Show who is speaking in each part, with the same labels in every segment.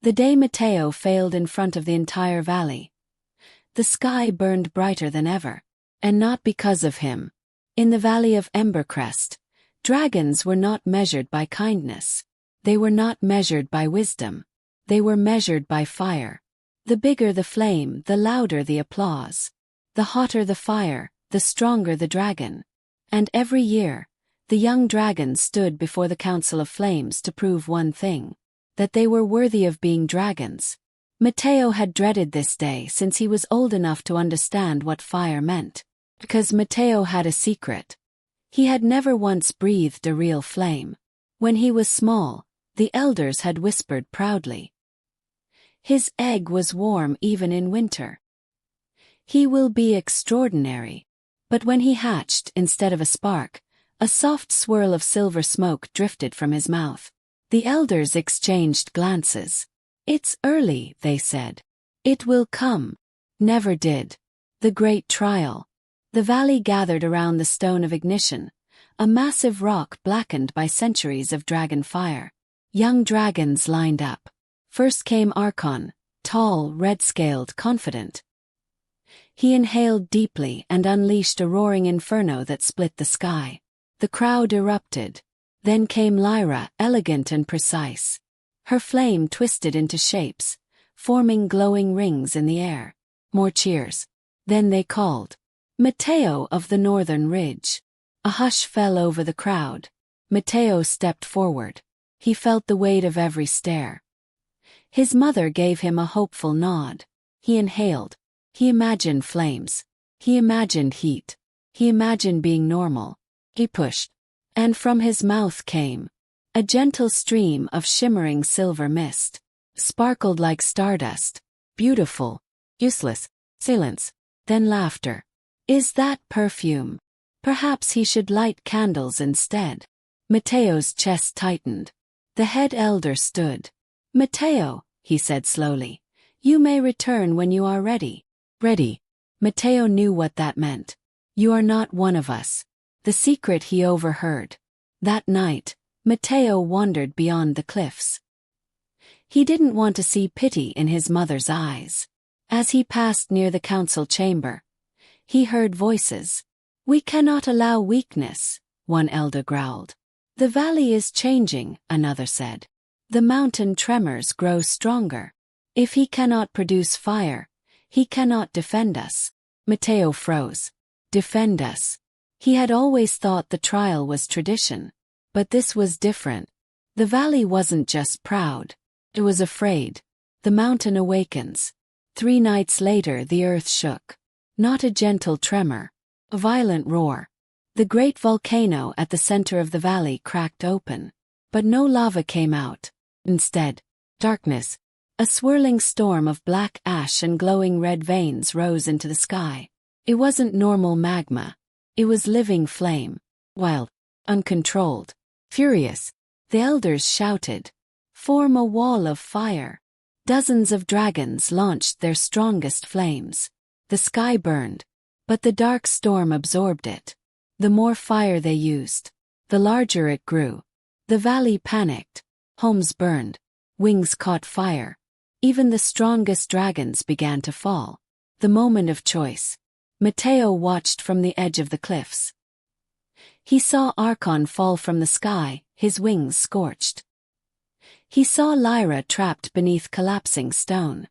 Speaker 1: The day Mateo failed in front of the entire valley, the sky burned brighter than ever. And not because of him. In the Valley of Embercrest, dragons were not measured by kindness. They were not measured by wisdom. They were measured by fire. The bigger the flame, the louder the applause. The hotter the fire, the stronger the dragon. And every year, the young dragons stood before the Council of Flames to prove one thing: that they were worthy of being dragons. Mateo had dreaded this day since he was old enough to understand what fire meant. Because Mateo had a secret. He had never once breathed a real flame. When he was small, the elders had whispered proudly. His egg was warm even in winter. He will be extraordinary. But when he hatched, instead of a spark, a soft swirl of silver smoke drifted from his mouth. The elders exchanged glances. "It's early," they said. "It will come." Never did. The great trial. The valley gathered around the stone of ignition, a massive rock blackened by centuries of dragon fire. Young dragons lined up. First came Archon, tall, red-scaled, confident. He inhaled deeply and unleashed a roaring inferno that split the sky. The crowd erupted. Then came Lyra, elegant and precise. Her flame twisted into shapes, forming glowing rings in the air. More cheers. Then they called, "Mateo of the Northern Ridge." A hush fell over the crowd. Mateo stepped forward. He felt the weight of every stare. His mother gave him a hopeful nod. He inhaled. He imagined flames. He imagined heat. He imagined being normal. He pushed. And from his mouth came a gentle stream of shimmering silver mist. Sparkled like stardust. Beautiful. Useless. Silence. Then laughter. Is that perfume? Perhaps he should light candles instead. Mateo's chest tightened. The head elder stood. "Mateo," he said slowly, "you may return when you are ready." Ready. Mateo knew what that meant. You are not one of us. The secret he overheard. That night, Mateo wandered beyond the cliffs. He didn't want to see pity in his mother's eyes. As he passed near the council chamber, he heard voices. "We cannot allow weakness," one elder growled. "The valley is changing," another said. "The mountain tremors grow stronger. If he cannot produce fire, he cannot defend us." Mateo froze. Defend us. He had always thought the trial was tradition. But this was different. The valley wasn't just proud. It was afraid. The mountain awakens. 3 nights later the earth shook. Not a gentle tremor. A violent roar. The great volcano at the center of the valley cracked open. But no lava came out. Instead, darkness. A swirling storm of black ash and glowing red veins rose into the sky. It wasn't normal magma. It was living flame. Wild. Uncontrolled. Furious. The elders shouted. "Form a wall of fire." Dozens of dragons launched their strongest flames. The sky burned. But the dark storm absorbed it. The more fire they used, the larger it grew. The valley panicked. Homes burned. Wings caught fire. Even the strongest dragons began to fall. The moment of choice. Mateo watched from the edge of the cliffs. He saw Archon fall from the sky, his wings scorched. He saw Lyra trapped beneath collapsing stone.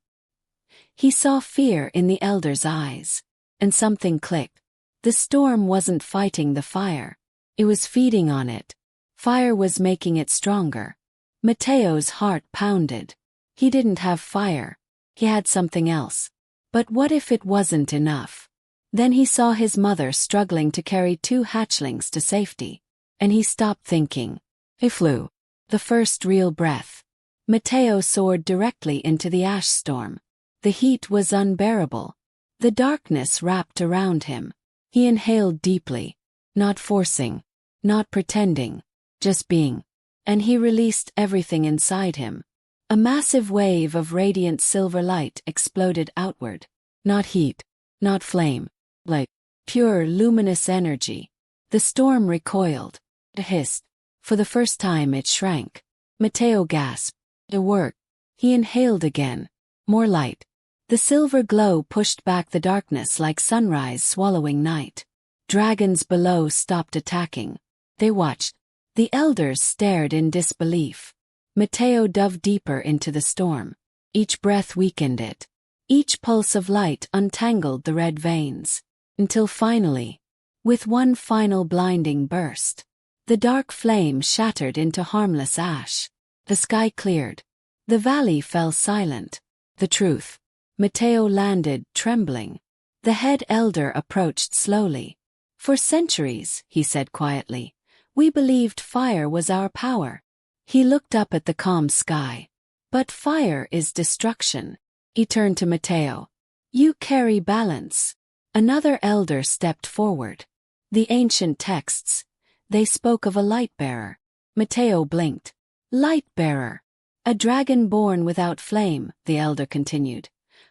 Speaker 1: He saw fear in the elder's eyes. And something clicked. The storm wasn't fighting the fire. It was feeding on it. Fire was making it stronger. Mateo's heart pounded. He didn't have fire. He had something else. But what if it wasn't enough? Then he saw his mother struggling to carry 2 hatchlings to safety. And he stopped thinking. He flew. The first real breath. Mateo soared directly into the ash storm. The heat was unbearable. The darkness wrapped around him. He inhaled deeply. Not forcing. Not pretending. Just being. And he released everything inside him. A massive wave of radiant silver light exploded outward. Not heat. Not flame. Like pure luminous energy. The storm recoiled. It hissed. For the first time it shrank. Mateo gasped. It worked. He inhaled again. More light. The silver glow pushed back the darkness like sunrise swallowing night. Dragons below stopped attacking. They watched. The elders stared in disbelief. Mateo dove deeper into the storm. Each breath weakened it. Each pulse of light untangled the red veins. Until finally, with one final blinding burst, the dark flame shattered into harmless ash. The sky cleared. The valley fell silent. The truth. Mateo landed, trembling. The head elder approached slowly. For centuries, he said quietly, we believed fire was our power. He looked up at the calm sky. But fire is destruction. He turned to Mateo. You carry balance. Another elder stepped forward. The ancient texts. They spoke of a light-bearer. Mateo blinked. Light-bearer. A dragon born without flame, the elder continued,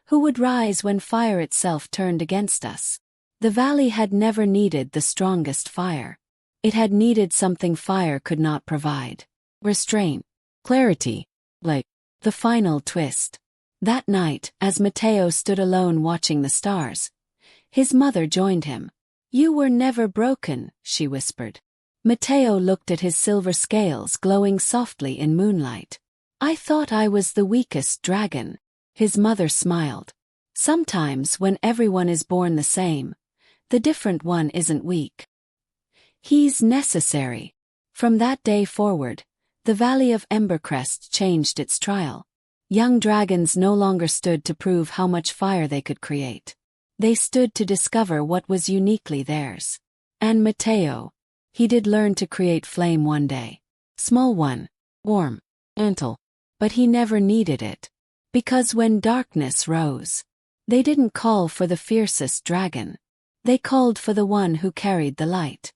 Speaker 1: who would rise when fire itself turned against us. The valley had never needed the strongest fire. It had needed something fire could not provide. Restraint. Clarity. Like the final twist. That night, as Mateo stood alone watching the stars, his mother joined him. You were never broken, she whispered. Mateo looked at his silver scales glowing softly in moonlight. I thought I was the weakest dragon. His mother smiled. Sometimes when everyone is born the same, the different one isn't weak. He's necessary. From that day forward, the Valley of Embercrest changed its trial. Young dragons no longer stood to prove how much fire they could create. They stood to discover what was uniquely theirs. And Mateo, he did learn to create flame one day. Small one, warm, gentle. But he never needed it. Because when darkness rose, they didn't call for the fiercest dragon. They called for the one who carried the light.